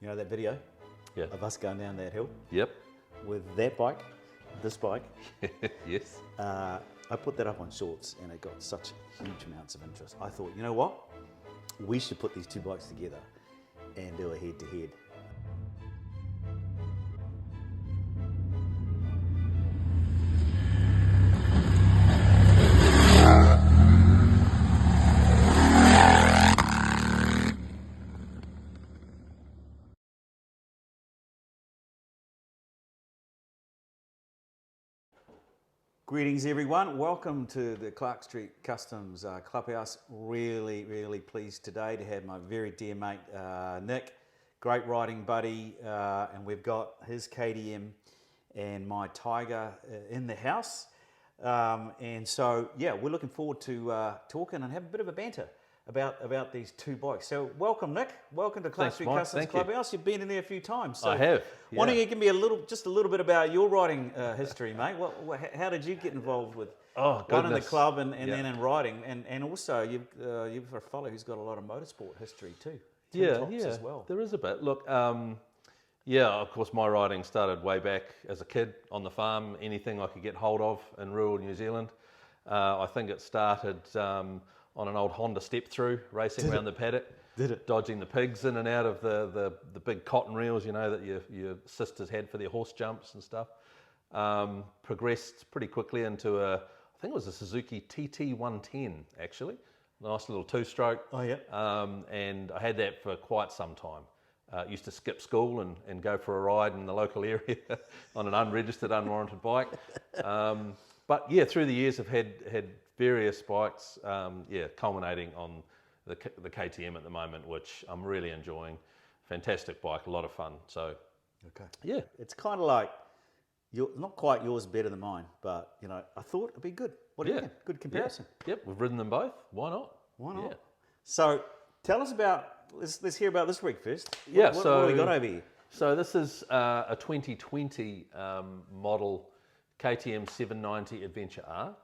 You know that video Yeah. of us going down that hill Yep. with that bike, this bike? Yes. I put that up on Shorts and it got such huge amounts of interest. I thought, you know what? We should put these two bikes together and do a head-to-head. Greetings everyone, welcome to the Clark Street Customs Clubhouse. Really pleased today to have my very dear mate Nick, great riding buddy, and we've got his KTM and my Tiger in the house. And so yeah, we're looking forward to talking and have a bit of a banter about these two bikes. So welcome Nick, welcome to Clark Thanks, Street Mike. Customs Thank you. Clubhouse. You've been in there a few times. So I have. why don't yeah. you give me just a little bit about your riding history, mate? How did you get involved with Oh, one in the goodness. club and Yeah. then in riding? And also you're a fellow who's got a lot of motorsport history too. Yeah, Tops yeah. as well. There is a bit. Look, yeah, of course, my riding started way back as a kid on the farm. Anything I could get hold of in rural New Zealand. I think it started on an old Honda step-through, racing around the paddock. Did it? Dodging the pigs in and out of the big cotton reels, you know, that your sisters had for their horse jumps and stuff. Progressed pretty quickly into I think it was a Suzuki TT110 actually. Nice little two-stroke. Oh yeah. And I had that for quite some time. Used to skip school and go for a ride in the local area on an unregistered, unwarranted bike. But yeah, through the years I've had various bikes, culminating on the KTM at the moment, which I'm really enjoying. Fantastic bike, a lot of fun. So, Okay. yeah. It's kind of like not quite yours better than mine, but you know I thought it'd be good. What do you Yeah. think? Good comparison. Yep, we've ridden them both. Why not? Why not? Yeah. So tell us about. Let's hear about this week first. Yeah, What so do we got over here? So this is a 2020 model KTM 790 Adventure R.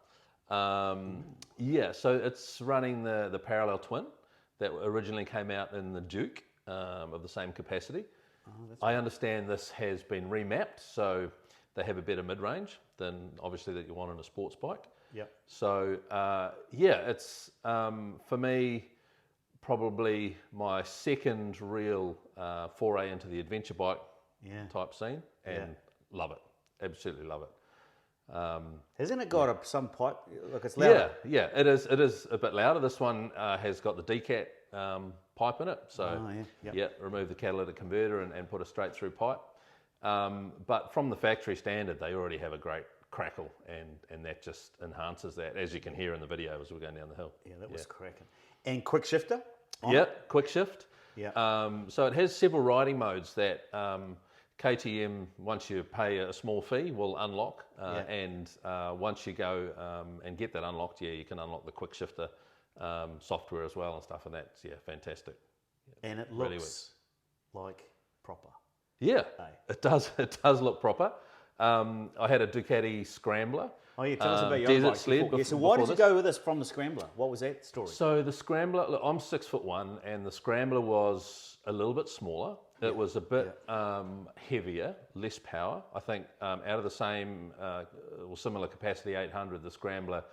So it's running the parallel twin that originally came out in the Duke of the same capacity. I understand this has been remapped, so they have a better mid-range than obviously that you want on a sports bike. Yep. So it's for me probably my second real foray into the adventure bike type scene, and love it, absolutely love it. Hasn't it got some pipe? Look, it's louder. Yeah, it is. It is a bit louder. This one has got the decat pipe in it, so remove the catalytic converter and put a straight through pipe. But from the factory standard, they already have a great crackle, and that just enhances that, as you can hear in the video as we're going down the hill. Yeah, that was cracking. And quick shifter? Yeah, quick shift. Yeah. So it has several riding modes that KTM, once you pay a small fee, will unlock. And once you go and get that unlocked, you can unlock the quick shifter software as well and stuff. And that's fantastic. And it Really looks like proper. Yeah, it does. It does look proper. I had a Ducati Scrambler. Oh yeah, tell us about your desert bike sled. before. So why did you go with this from the Scrambler? What was that story? So the Scrambler, look, I'm 6'1", and the Scrambler was a little bit smaller. It was a bit heavier, less power. I think out of the same or similar capacity 800, the Scrambler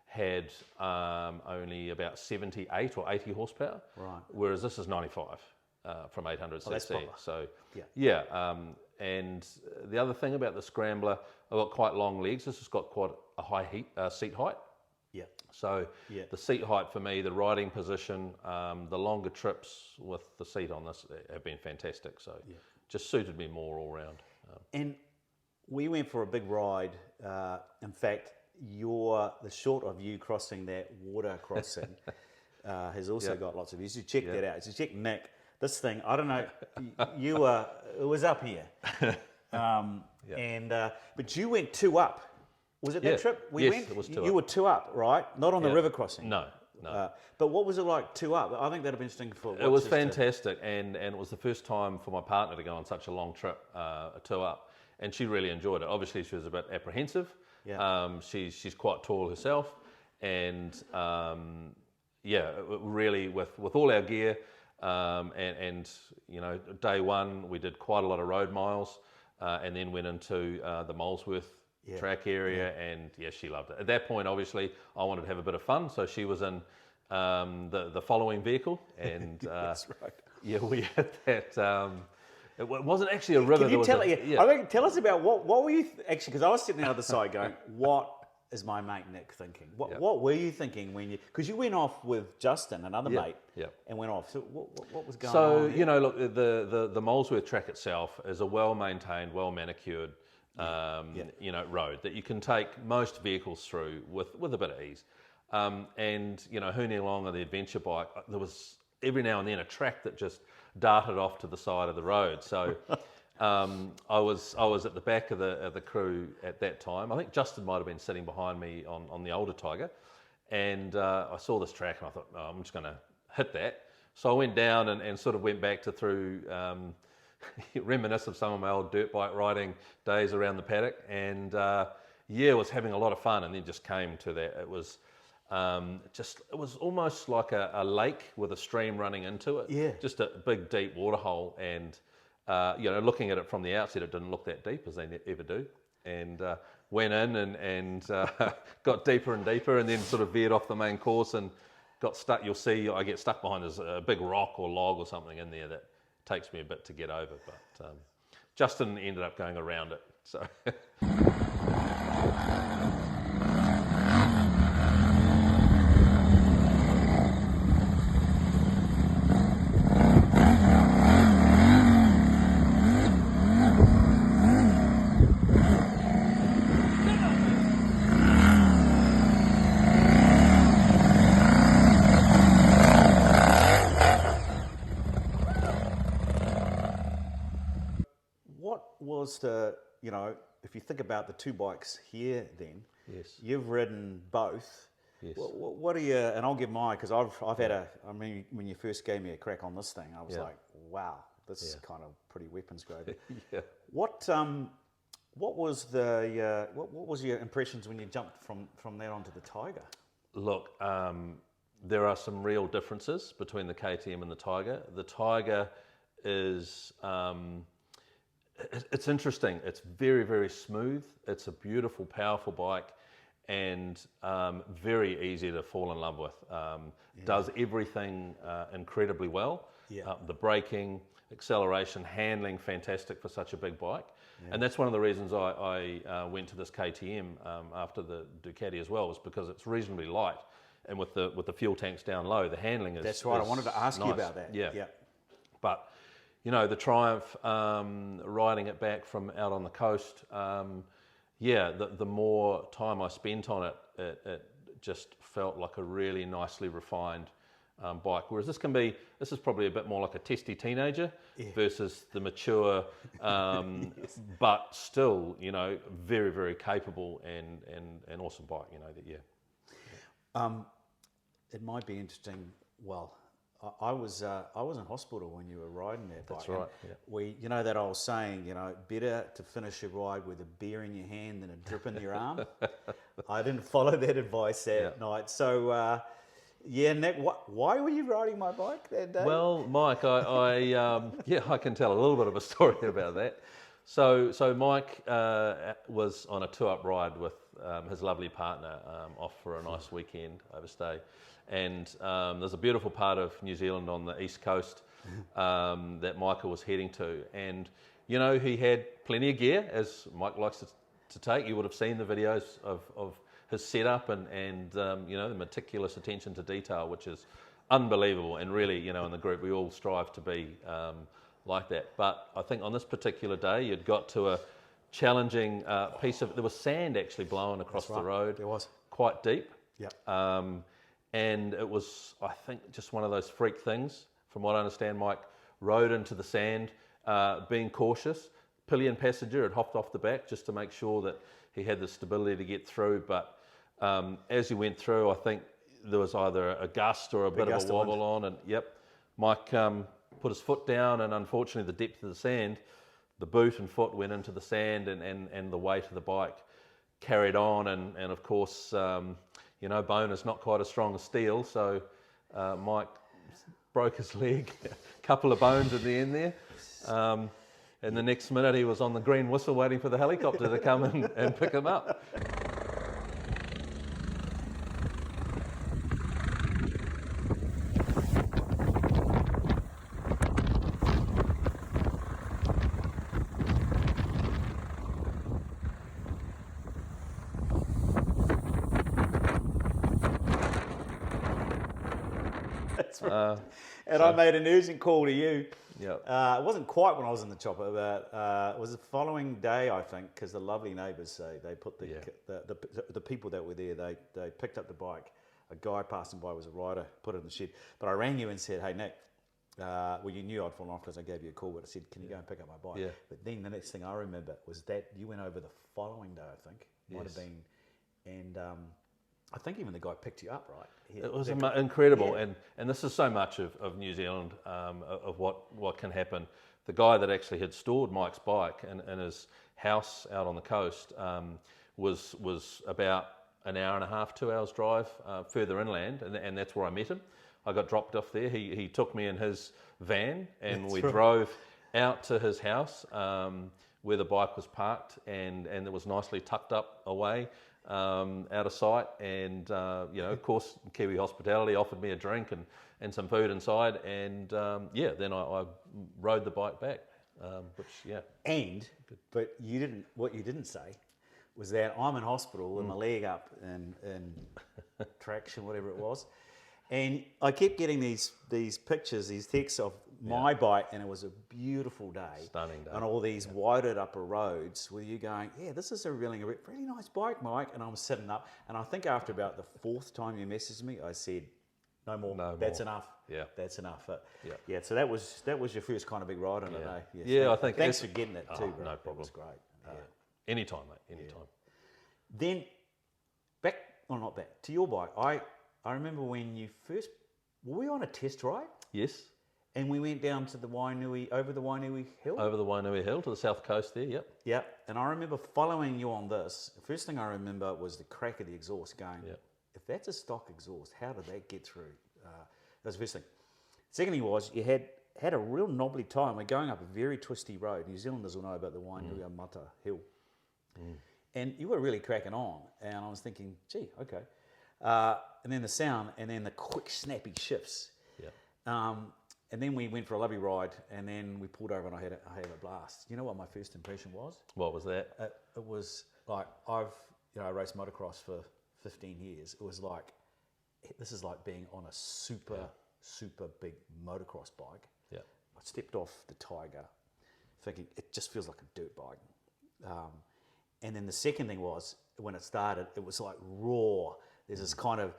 had only about 78 or 80 horsepower. Right. Whereas this is 95 from 800 cc. That's proper. So and the other thing about the Scrambler, I've got quite long legs. This has got quite a high seat height. Yeah. So the seat height for me, the riding position, the longer trips with the seat on this have been fantastic. So just suited me more all round. And we went for a big ride. In fact, the shot of you crossing that water crossing has also got lots of views. You check that out. So check Nick. This thing, I don't know, it was up here. But you went 2 up. Was it that trip we went? It was 2 You up. were 2 up, right? Not on the river crossing. No. But what was it like 2 up? I think that'd be interesting for. It was fantastic, and it was the first time for my partner to go on such a long trip, 2 up, and she really enjoyed it. Obviously, she was a bit apprehensive. Yeah. She's quite tall herself, and really with all our gear. and you know, day one we did quite a lot of road miles, and then went into the Molesworth track area, and yeah, she loved it. At that point, obviously, I wanted to have a bit of fun, so she was in the following vehicle, and That's right. yeah, we had that. It wasn't actually a river. Can you tell? Yeah. I mean, tell us about what were you actually? Because I was sitting on the other side going, "What is my mate Nick thinking? What were you thinking when you? Because you went off with Justin, another mate, and went off. So what was going on? So you know, look, the Molesworth track itself is a well maintained, well manicured, you know, road that you can take most vehicles through with a bit of ease. And you know, hooning along on the adventure bike, there was every now and then a track that just darted off to the side of the road. So I was at the back of the crew at that time. I think Justin might have been sitting behind me on the older Tiger, and I saw this track and I thought, oh, I'm just going to hit that. So I went down and sort of went back through reminisce of some of my old dirt bike riding days around the paddock, and yeah, was having a lot of fun. And then just came to that. It was almost like a lake with a stream running into it. Yeah. Just a big deep water hole, and you know, looking at it from the outset, it didn't look that deep, as they ever do. And went in and got deeper and deeper, and then sort of veered off the main course and got stuck. You'll see I get stuck behind a big rock or log or something in there that takes me a bit to get over. But Justin ended up going around it. So. Was the, you know, if you think about the two bikes here, then Yes. you've ridden both. Yes. What are you? And I'll give mine because I've had a. I mean, when you first gave me a crack on this thing, I was like, wow, this is kind of pretty weapons grade. Yeah. What was the what was your impressions when you jumped from that onto the Tiger? Look, there are some real differences between the KTM and the Tiger. The Tiger is. It's interesting. It's very, very smooth. It's a beautiful, powerful bike, and very easy to fall in love with. Does everything incredibly well. The braking, acceleration, handling, fantastic for such a big bike. And that's one of the reasons I went to this KTM after the Ducati as well, was because it's reasonably light, and with the fuel tanks down low, the handling is. That's right. I wanted to ask you nice. about that. Yeah. But you know, the Triumph, riding it back from out on the coast, the more time I spent on it, it just felt like a really nicely refined bike. Whereas this is probably a bit more like a testy teenager versus the mature, but still, you know, very, very capable and awesome bike, you know, It might be interesting, well, I was in hospital when you were riding that bike. That's right. Yeah. You know that old saying, you know, better to finish a ride with a beer in your hand than a drip in your arm. I didn't follow that advice that night. So, Nick, why were you riding my bike that day? Well, Mike, I can tell a little bit of a story about that. So Mike was on a two-up ride with his lovely partner off for a nice weekend overstay. And there's a beautiful part of New Zealand on the east coast that Michael was heading to. And, you know, he had plenty of gear, as Mike likes to take. You would have seen the videos of his setup and you know, the meticulous attention to detail, which is unbelievable. And really, you know, in the group, we all strive to be like that. But I think on this particular day, you'd got to a challenging piece of... There was sand actually blowing across the road. There was. Quite deep. Yeah. And it was, I think, just one of those freak things. From what I understand, Mike rode into the sand, being cautious. Pillion passenger had hopped off the back just to make sure that he had the stability to get through. But as he went through, I think there was either a gust or a bit of a wobble on. And Mike put his foot down, and unfortunately, the depth of the sand, the boot and foot went into the sand, and the weight of the bike carried on. And of course, you know, bone is not quite as strong as steel, so Mike broke his leg, a couple of bones in the end there. And the next minute he was on the green whistle waiting for the helicopter to come and pick him up. That's right. I made an urgent call to you. Yep. It wasn't quite when I was in the chopper, but it was the following day, I think, because the lovely neighbours say they put the people that were there, they picked up the bike. A guy passing by was a rider, put it in the shed. But I rang you and said, "Hey Nick, well you knew I'd fallen off because I gave you a call, but I said, can you go and pick up my bike?" Yeah. But then the next thing I remember was that you went over the following day, I think, might have been, and I think even the guy picked you up, right? It was incredible, and this is so much of New Zealand, of what can happen. The guy that actually had stored Mike's bike in his house out on the coast was about an hour and a half, 2 hours drive further inland, and that's where I met him. I got dropped off there. He took me in his van, and we drove out to his house where the bike was parked, and it was nicely tucked up away. Out of sight, and of course Kiwi hospitality offered me a drink and some food inside, and then I rode the bike back, but what you didn't say was that I'm in hospital with my leg up in traction, whatever it was, and I kept getting these pictures, these texts of my bike, and it was a beautiful day. Stunning day. On all these widened upper roads with you going, this is a really nice bike, Mike. And I'm sitting up, and I think after about the fourth time you messaged me, I said, no more, that's enough. Yeah. That's enough. So that was your first kind of big ride on it, eh? Yes, I think. Thanks for getting it too, bro. No problem. It was great. Anytime, mate, anytime. Then, not back, to your bike. I remember when you first, were we on a test ride? Yes. And we went down to over the Wainui Hill? Over the Wainui Hill to the south coast there, yep. Yep. And I remember following you on this. The first thing I remember was the crack of the exhaust going, if that's a stock exhaust, how did that get through? That's the first thing. Secondly was you had a real knobbly time. We're going up a very twisty road. New Zealanders will know about the Wainui Mata Hill. And you were really cracking on. And I was thinking, gee, okay. And then the sound, and then the quick snappy shifts. Yeah. And then we went for a lovely ride, and then we pulled over, and I had a blast. You know what my first impression was? What was that? It was like I raced motocross for 15 years. It was like this is like being on a super big motocross bike. Yeah. I stepped off the Tiger, thinking it just feels like a dirt bike. And then the second thing was when it started, it was like raw. There's this kind of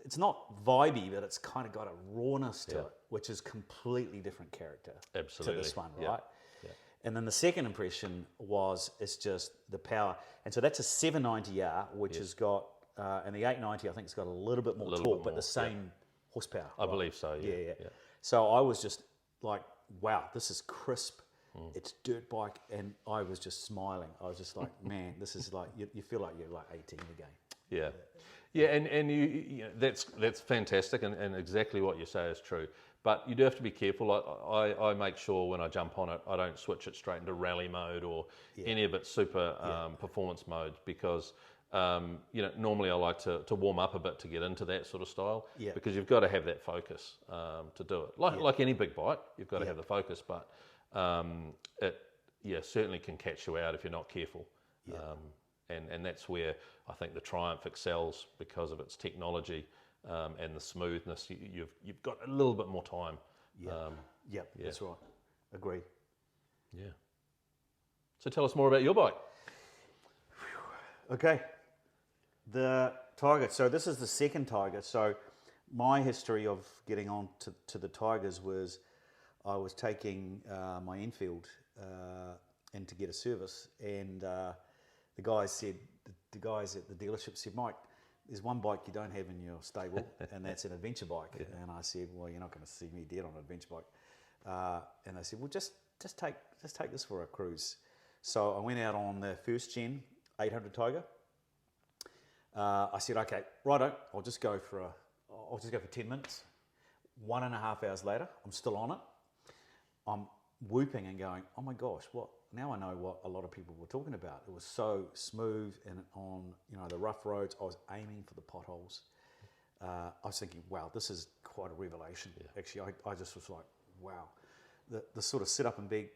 it's not vibey, but it's kind of got a rawness to it, which is completely different character to this one, right? Yeah. And then the second impression was it's just the power. And so that's a 790R, which has got, and the 890, I think it's got a little bit more torque, but the same horsepower. I believe so, yeah. So I was just like, wow, this is crisp. It's dirt bike, and I was just smiling. I was just like, man, this is like, you feel like you're like 18 again. Yeah. Yeah, and you that's fantastic, and exactly what you say is true. But you do have to be careful. I make sure when I jump on it, I don't switch it straight into rally mode or any of its super performance modes, because normally I like to warm up a bit to get into that sort of style, because you've got to have that focus to do it. Like any big bike, you've got to have the focus, but it certainly can catch you out if you're not careful. And that's where I think the Triumph excels, because of its technology and the smoothness. You've got a little bit more time. That's right. Agree. Yeah. So tell us more about your bike. Okay. The Tiger. So this is the second Tiger. So my history of getting on to the Tigers was I was taking my Enfield in to get a service, and the guys at the dealership said, Mike, there's one bike you don't have in your stable, and that's an adventure bike. And I said, well, you're not going to see me dead on an adventure bike. And they said, well, just take this for a cruise. So I went out on the first gen 800 Tiger. I said, okay, righto, I'll just go for 10 minutes. 1.5 hours later, I'm still on it. I'm whooping and going, oh my gosh, what? Now I know what a lot of people were talking about. It was so smooth and on, the rough roads. I was aiming for the potholes. I was thinking, wow, this is quite a revelation. Yeah. Actually, I just was like, wow. The sort of sit up in big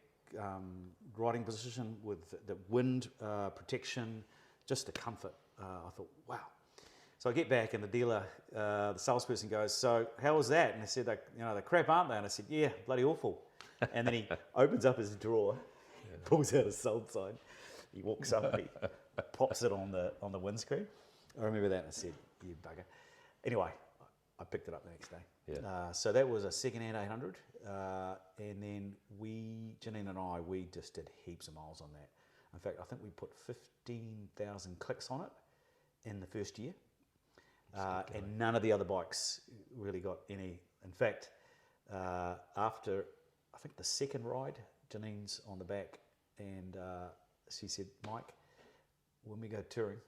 riding position with the wind protection, just the comfort. I thought, wow. So I get back and the dealer, the salesperson goes, so how was that? And I said, they're crap, aren't they? And I said, yeah, bloody awful. And then he opens up his drawer, pulls out a sold sign. He walks up and he pops it on the windscreen. I remember that and I said, you bugger. Anyway, I picked it up the next day. Yeah. So that was a second-hand 800. And then Janine and I, we just did heaps of miles on that. In fact, I think we put 15,000 clicks on it in the first year. And none of the other bikes really got any. In fact, after, I think the second ride, Janine's on the back, and she said, Mike, when we go touring,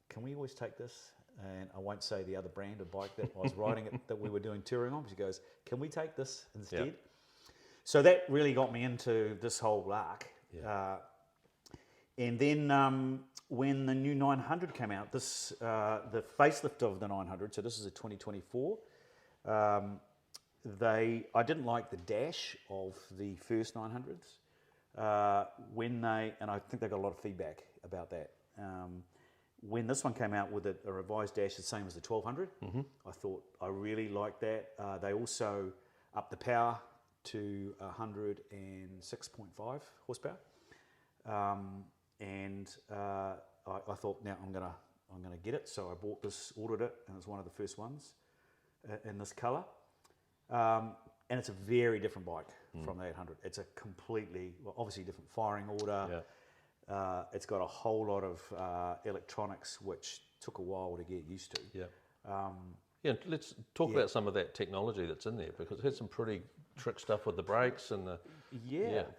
can we always take this? And I won't say the other brand of bike that I was riding that we were doing touring on. She goes, can we take this instead? Yep. So that really got me into this whole arc. Yeah. And then when the new 900 came out, the facelift of the 900, so this is a 2024, I didn't like the dash of the first 900s and I think they got a lot of feedback about that. When this one came out with a revised dash the same as the 1200, I thought I really liked that. They also upped the power to 106.5 horsepower, and I thought, now I'm gonna get it. So I bought this, ordered it, and it's one of the first ones in this colour. And it's a very different bike from the 800. It's a completely, obviously different firing order. Yeah. It's got a whole lot of electronics, which took a while to get used to. Yeah. Let's talk about some of that technology that's in there, because it had some pretty trick stuff with the brakes and the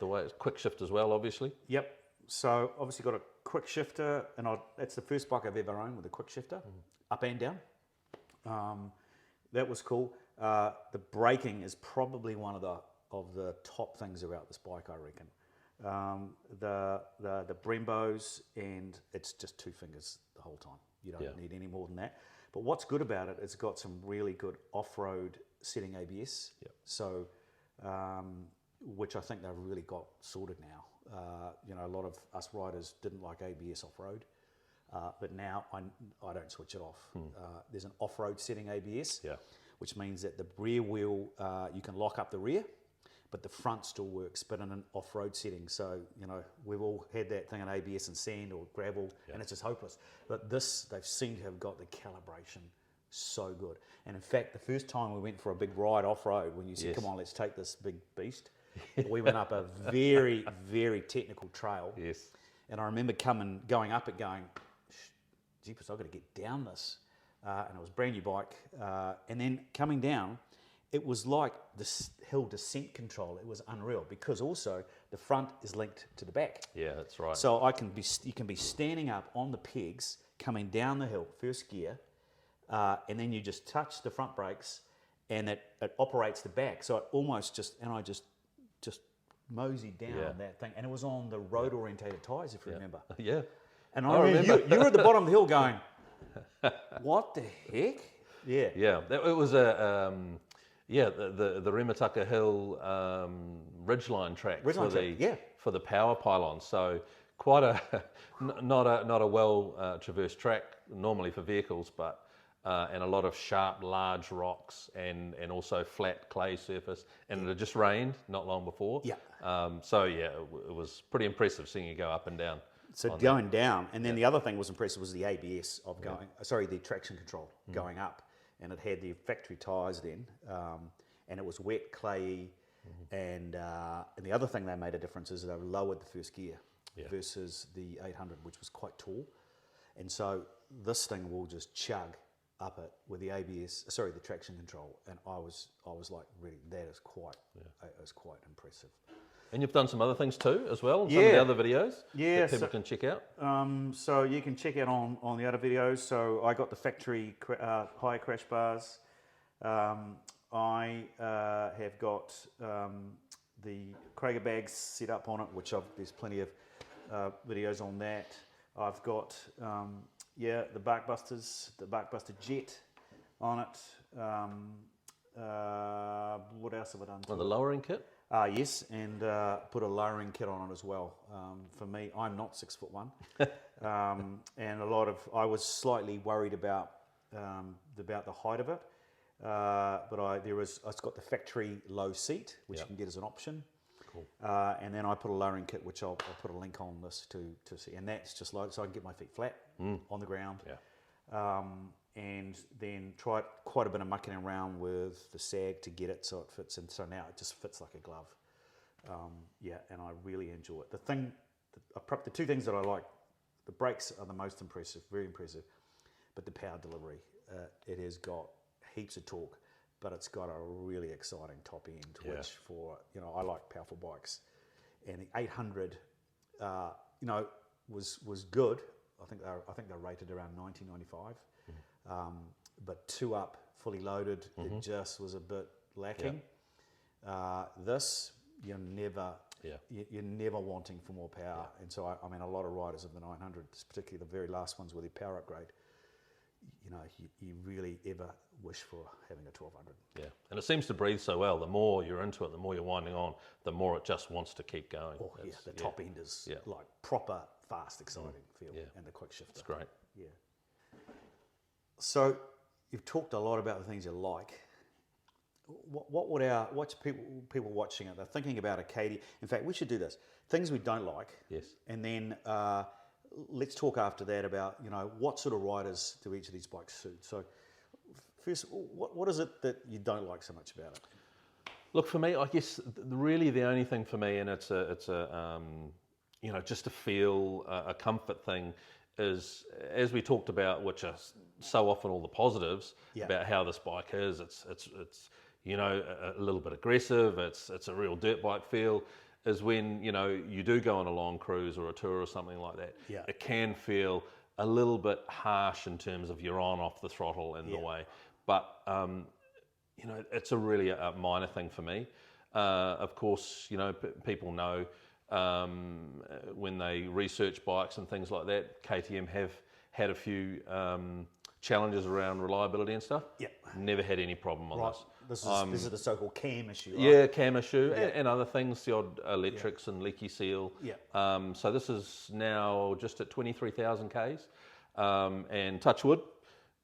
way it's quick shift as well, obviously. Yep. So obviously got a quick shifter, and that's the first bike I've ever owned with a quick shifter, up and down. That was cool. The braking is probably one of the top things about this bike, I reckon. The Brembos, and it's just 2 fingers the whole time. You don't need any more than that. But what's good about it, it's got some really good off-road setting ABS. Yep. So, which I think they've really got sorted now. A lot of us riders didn't like ABS off-road, but now I don't switch it off. There's an off-road setting ABS, which means that the rear wheel, you can lock up the rear, but the front still works, but in an off-road setting. So, we've all had that thing in ABS and sand or gravel, and it's just hopeless. But this, they've seemed to have got the calibration so good. And in fact, the first time we went for a big ride off-road, when you said, come on, let's take this big beast, we went up a very, very technical trail. Yes. And I remember going up it going, jeepers, I've got to get down this. And it was a brand new bike. And then coming down, it was like this hill descent control. It was unreal, because also the front is linked to the back. Yeah, that's right. So you can be standing up on the pegs, coming down the hill, first gear, and then you just touch the front brakes, and it operates the back. So it almost I just moseyed down that thing, and it was on the road orientated tyres, if you remember. Yeah. And I remember you were at the bottom of the hill going, what the heck? Yeah. Yeah. It was the Remataka Hill ridgeline track for the power pylon. So quite not a well traversed track normally for vehicles, but and a lot of sharp, large rocks and also flat clay surface. And it had just rained not long before. Yeah. It was pretty impressive seeing you go up and down. So going down, and then the other thing was impressive was the ABS of going. The traction control going up, and it had the factory tyres then, and it was wet, clayey, and the other thing they made a difference is they lowered the first gear versus the 800, which was quite tall, and so this thing will just chug up it with the the traction control, and I was like, really, that is quite, it was quite impressive. And you've done some other things too, as well, some of the other videos that people can check out. So you can check out on the other videos. So I got the factory high crash bars. I have got the Krager bags set up on it, which there's plenty of videos on that. I've got the Barkbuster Jet on it. What else have I done? Well, the lowering kit? Yes, and put a lowering kit on it as well. For me, I'm not 6'1", and I was slightly worried about the height of it, but it's got the factory low seat, which you can get as an option. Cool. And then I put a lowering kit, which I'll put a link on this to see, and that's just low, so I can get my feet flat on the ground. Yeah. And then tried quite a bit of mucking around with the sag to get it so it fits, and so now it just fits like a glove. And I really enjoy it. The two things that I like, the brakes are the most impressive, very impressive, but the power delivery, it has got heaps of torque, but it's got a really exciting top end, which I like powerful bikes, and the 800, was good. I think they're rated around 90-95. But 2 up, fully loaded, it just was a bit lacking. This, you're never wanting for more power. And so, I mean, a lot of riders of the 900, particularly the very last ones with the power upgrade, you really ever wish for having a 1200. Yeah, and it seems to breathe so well. The more you're into it, the more you're winding on, the more it just wants to keep going. Oh, the top end is like proper, fast, exciting feel, and the quick shifter. It's great. Yeah. So you've talked a lot about the things you like. What's people watching it? They're thinking about a KTM. In fact, we should do this. Things we don't like. Yes. And then let's talk after that about what sort of riders do each of these bikes suit. So first, what is it that you don't like so much about it? Look, for me, I guess really the only thing for me, and it's just a feel, a comfort thing, is, as we talked about, which are so often all the positives about how this bike is. It's a little bit aggressive. It's a real dirt bike feel. Is when you do go on a long cruise or a tour or something like that. Yeah. It can feel a little bit harsh in terms of you're on off the throttle in the way, but it's a really minor thing for me. Of course, people know. When they research bikes and things like that, KTM have had a few challenges around reliability and stuff. Yeah. Never had any problem on this. This is the so-called cam issue, right? Yeah, cam issue and other things, the odd electrics and leaky seal. Yeah. So this is now just at 23,000 Ks, and touch wood,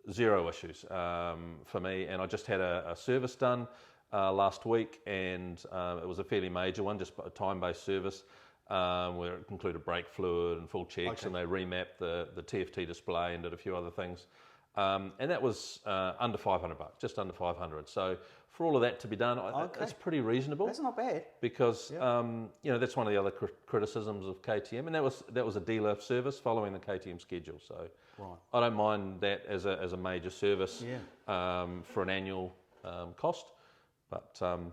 0 issues for me. And I just had a service done last week, and it was a fairly major one, just a time-based service, where it included brake fluid and full checks, and they remapped the TFT display and did a few other things. And that was under $500, just under 500. So for all of that to be done, it's pretty reasonable. That's not bad. Because that's one of the other criticisms of KTM, and that was a dealer service following the KTM schedule. So I don't mind that as a major service for an annual cost. But and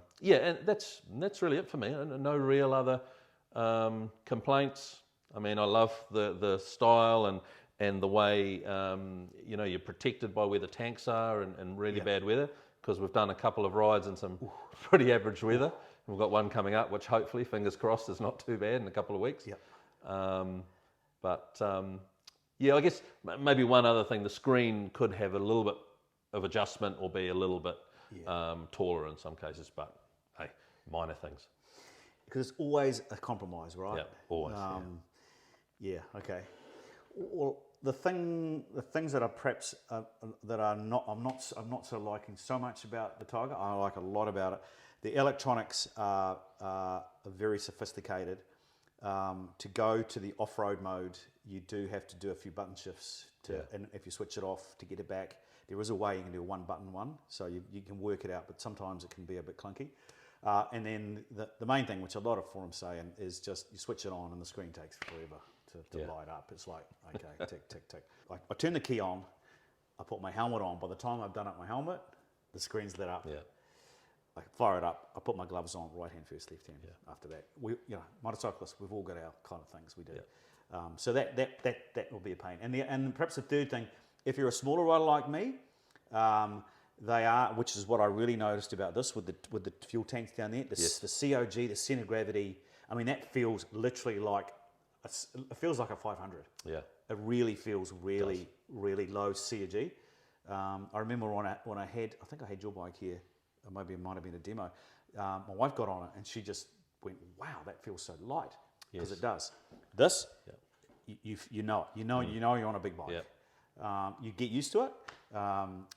that's really it for me. No real other complaints. I mean, I love the style and the way you're protected by where the tanks are in really bad weather, because we've done a couple of rides in some pretty average weather. We've got one coming up, which hopefully, fingers crossed, is not too bad in a couple of weeks. I guess maybe one other thing, the screen could have a little bit of adjustment or be a little bit taller in some cases, but hey, minor things. Because it's always a compromise, right? Yeah, always. Okay. Well, the things that are perhaps that are not, I'm not so liking so much about the Tiger. I like a lot about it. The electronics are very sophisticated. To go to the off-road mode, you do have to do a few button shifts and if you switch it off to get it back, there is a way you can do a one-button one, so you can work it out, but sometimes it can be a bit clunky. And then the main thing, which a lot of forums say, is just you switch it on and the screen takes forever to light up. It's like, okay, tick, tick, tick. I turn the key on, I put my helmet on. By the time I've done up my helmet, the screen's lit up. Yeah. I fire it up, I put my gloves on, right hand first, left hand after that. We, motorcyclists, we've all got our kind of things we do. Yeah. So that will be a pain. And perhaps the third thing, if you're a smaller rider like me, They are, which is what I really noticed about this with the fuel tanks down there. The COG, the center of gravity. I mean, that feels literally like it feels like a 500. Yeah. It really feels really low COG. I remember when I had, I think I had your bike here, or maybe it might have been a demo. My wife got on it and she just went, "Wow, that feels so light," because it does. This, you know it. You know you're on a big bike. Yeah. You get used to it.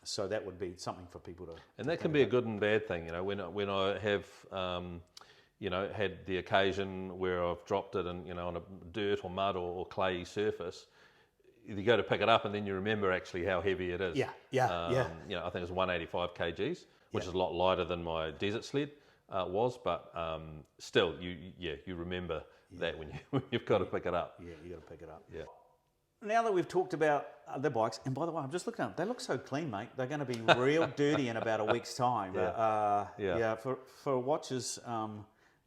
So that would be something for people to. And that can be a good and bad thing, you know. When I have, you know, had the occasion where I've dropped it and, you know, on a dirt or mud or clayey surface, you go to pick it up and then you remember actually how heavy it is. Yeah. You know, I think it's 185 kgs, which is a lot lighter than my desert sled was, but still, you remember that when you've got to pick it up. Yeah, you got to pick it up. Yeah. Now that we've talked about the bikes, and by the way, I'm just looking at them. They look so clean, mate. They're going to be real dirty in about a week's time. For watches,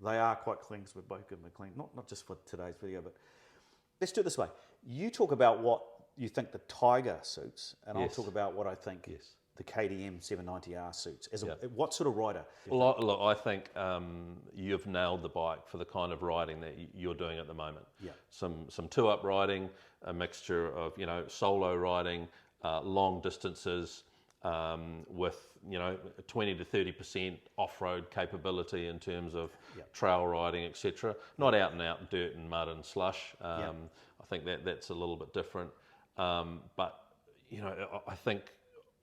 they are quite clean because we're both good and clean. Not just for today's video, but let's do it this way. You talk about what you think the Tiger suits, and I'll talk about what I think the KTM 790R suits. What sort of rider? Well, look, I think you've nailed the bike for the kind of riding that you're doing at the moment. Yeah. Some two-up riding, a mixture of, you know, solo riding, long distances, with, you know, 20 to 30% off-road capability in terms of trail riding, etc. Not out and out dirt and mud and slush. I think that's a little bit different. But, you know, I think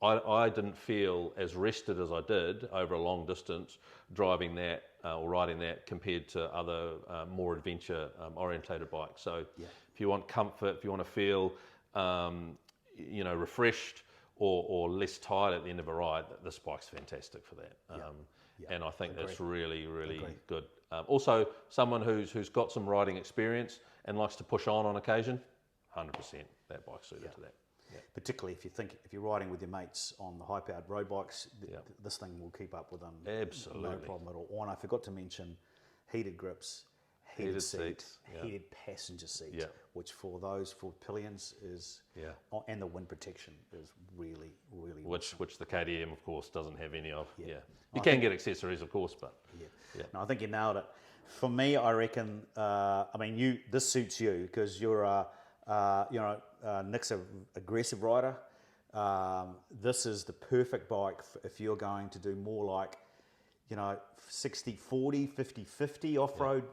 I didn't feel as rested as I did over a long distance driving that or riding that compared to other more adventure orientated bikes. So if you want comfort, if you want to feel you know, refreshed or less tired at the end of a ride, this bike's fantastic for that. And I think that's really good. Also, someone who's got some riding experience and likes to push on occasion, 100% that bike's suited to that. Yeah. Particularly if you're riding with your mates on the high-powered road bikes, this thing will keep up with them. Absolutely. No problem at all. Oh, and I forgot to mention heated grips, heated seats, heated passenger seat, which for pillions is, and the wind protection is really Which the KTM, of course, doesn't have any of. You can get accessories, of course, but No, I think you nailed it. For me, I reckon. I mean, this suits you because you're Nick's an aggressive rider. This is the perfect bike if you're going to do more like, you know, 60-40, 50-50 off-road.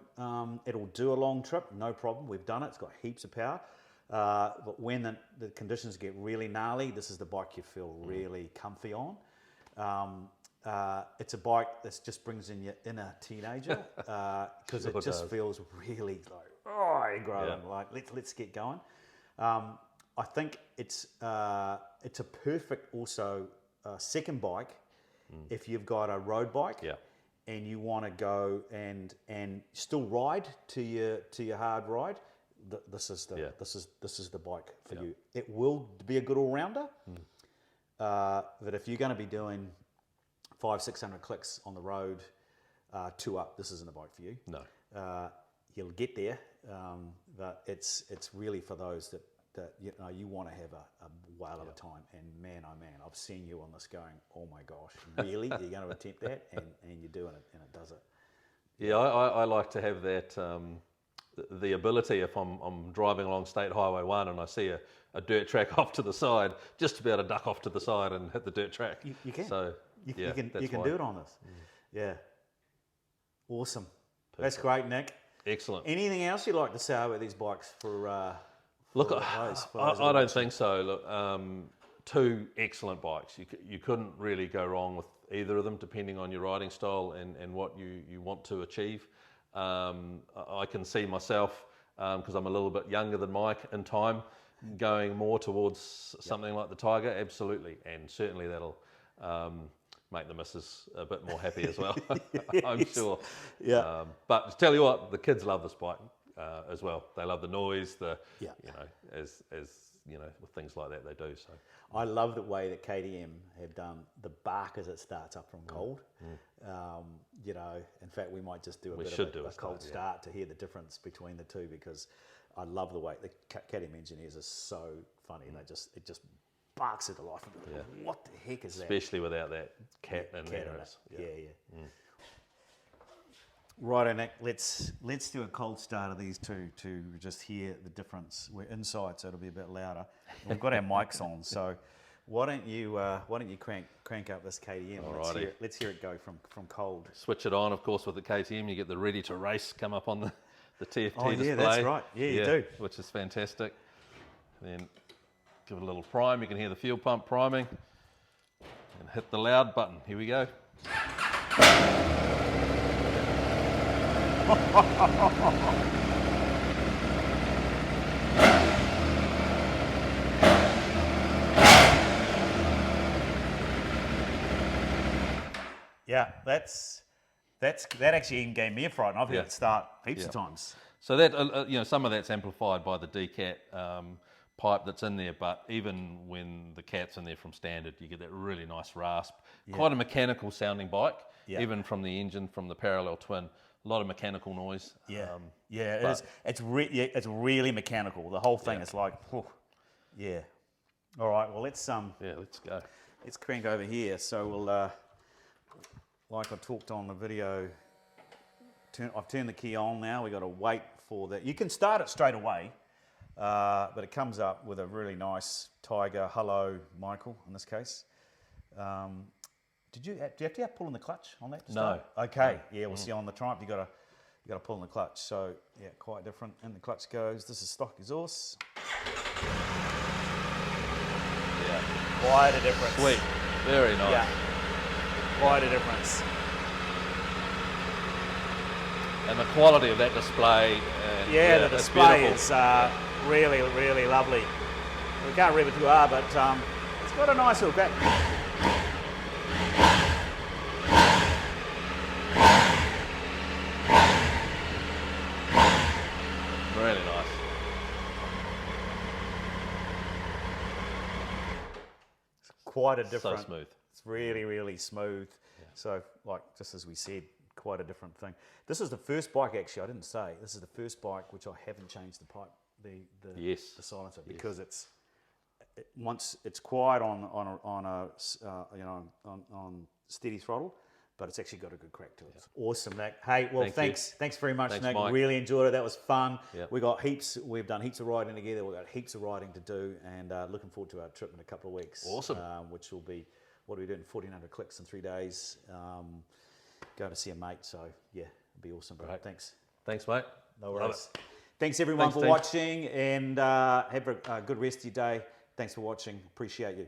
It'll do a long trip, no problem. We've done it. It's got heaps of power. But when the conditions get really gnarly, this is the bike you feel really comfy on. It's a bike that just brings in your inner teenager because it just feels really like, like let's get going. I think it's a perfect also second bike if you've got a road bike and you want to go and still ride to your hard ride. This is the bike for you. It will be a good all rounder, but if you're going to be doing 500-600 clicks on the road, two up, this isn't a bike for you. No, you'll get there, but it's really for those that you want to have a whale of a time. And man, oh man, I've seen you on this going, oh my gosh, really? You're going to attempt that? And you're doing it, and it does it. Yeah, I like to have that, the ability if I'm driving along State Highway 1 and I see a dirt track off to the side, just to be able to duck off to the side and hit the dirt track. You can. So, you can do it on this. Yeah. Awesome. Perfect. That's great, Nick. Excellent. Anything else you'd like to say about these bikes for Look, I don't think so. Look, two excellent bikes. You couldn't really go wrong with either of them, depending on your riding style and what you want to achieve. I can see myself, because I'm a little bit younger than Mike in time, going more towards something like the Tiger, absolutely. And certainly that'll make the missus a bit more happy as well, I'm sure. Yeah. But to tell you what, the kids love this bike. As well, they love the noise. You know, as you know, with things like that, they do. So I love the way that KTM have done the bark as it starts up from cold. You know, in fact, we might just do a bit of a cold start to hear the difference between the two, because I love the way the KTM engineers are so funny. It just sparks of the life. Yeah. What the heck is that? Especially without that cat in Cat there. in it. It's- Yeah. Righto, Nick. Let's do a cold start of these two to just hear the difference. We're inside, so it'll be a bit louder. We've got our mics on, so why don't you crank up this KTM? Alrighty. Let's hear it go from cold. Switch it on, of course, with the KTM. You get the ready to race come up on the TFT Oh, yeah, display. that's right. Yeah, you do. Which is fantastic. Then give it a little prime. You can hear the fuel pump priming. And hit the loud button. Here we go. Yeah, that actually even gave me a fright. I've heard it start heaps of times. So that some of that's amplified by the DCAT pipe that's in there, but even when the cat's in there from standard, you get that really nice rasp. Quite a mechanical sounding bike, even from the engine, from the parallel twin. A lot of mechanical noise. Yeah, it is. It's really mechanical. The whole thing is like, yeah. All right, well let's let's go. Let's crank over here. So we'll, like I talked on the video, I've turned the key on now. We got to wait for that. You can start it straight away, but it comes up with a really nice Tiger. Hello, Michael. In this case, do you have to pull in the clutch on that? To start? No. Okay. Yeah, we'll see on the Triumph. You got to pull in the clutch. So yeah, quite different. In the clutch goes. This is stock exhaust. Yeah. Quite a difference. Sweet. Very nice. Yeah. Quite a difference. And the quality of that display. The display is really, really lovely. We can't read it too hard, but it's got a nice little back. Really nice. It's quite a different. So smooth. It's really, really smooth. Yeah. So, like just as we said, quite a different thing. This is the first bike, actually. I didn't say this is the first bike which I haven't changed the pipe, the silencer, because once it's quiet on steady throttle, but it's actually got a good crack to it. Yeah. Awesome, Nick. Hey, well, thanks very much, Nick. Mike. Really enjoyed it. That was fun. Yep. We've done heaps of riding together. We've got heaps of riding to do, and looking forward to our trip in a couple of weeks. Awesome. Which will be, what are we doing? 1,400 clicks in 3 days. Go to see a mate. So yeah, it'll be awesome, bro. Right. Thanks. Thanks, mate. No worries. Thanks everyone for watching, and have a good rest of your day. Thanks for watching. Appreciate you.